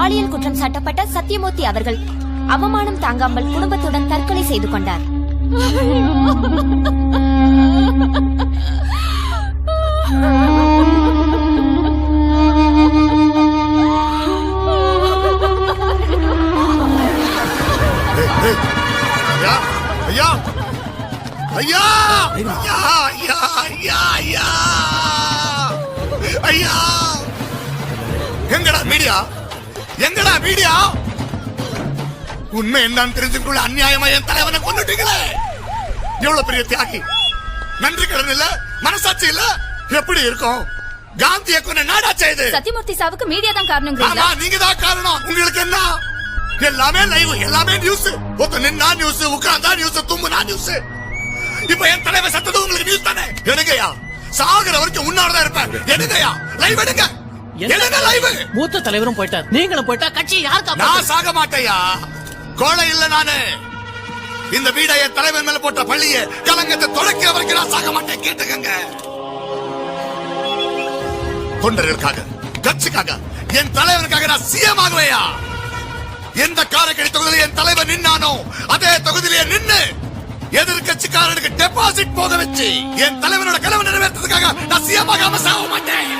பாலியல் குற்றம் சாட்டப்பட்ட சத்தியமூர்த்தி அவர்கள் அவமானம் தாங்காமல் குடும்பத்துடன் தற்கொலை செய்து கொண்டார். ஐயா ஐயா ஐயா ஐயா ஐயா ஐயா ஐயா எங்கடா மீடியா? எங்கடா மீடியா? உண்மை என்னன்னு தெரிஞ்சுக்குள்ள அநியாயமா என் தலைவனை கொண்டுட்டீங்களே. எவ்வளவு பெரிய தியாகி. நன்றி கடன் இல்ல, மனசாட்சி இல்ல, எப்படி இருக்கும்? காந்திய கொண்ட நாடாச்சே இது. சத்தியமூர்த்தி சாவுக்கு மீடியா தான் காரணம். நீங்க தான் காரணம். உங்களுக்கு என்ன? எல்லாமே லைவ், எல்லாமே நியூஸ். ஒருத்த நின்னா நியூஸ், உட்கார்ந்தா நியூஸ், தும்முனா நியூஸ். இப்ப என் தலைவர் சத்தது உங்களுக்கு நியூஸ் தானே? எடுங்கயா, சாகுற வரைக்கும் உன்னோடதான் இருப்பேன். எடுங்கயா, லைவ் எடுங்க. எடுங்க லைவ். மூத்த தலைவரும் போயிட்டார், நீங்களும் போயிட்டா கட்சி யாருக்கா? நான் சாக மாட்டேயா, கோழை இல்ல நானு. இந்த வீட என் தலைவர் மேல போட்ட பள்ளிய கலங்கத்தை தொடக்கிற வரைக்கும் நான் சாக மாட்டேன். கேட்டுக்கங்க. தொண்டர்களுக்காக, கட்சிக்காக, என் தலைவனுக்காக நான் சிஎம் ஆகுவையா. எந்த காரைக்குடி தொகுதியில் என் தலைவர் நின்னானோ அதே தொகுதியிலே நின்னு எதிர்கட்சிக்காரனுக்கு டெபாசிட் போக வச்சு என் தலைவனோட கனவு நிறைவேற்றதுக்காக நான் சிஎம் ஆகாம சாக மாட்டேன்.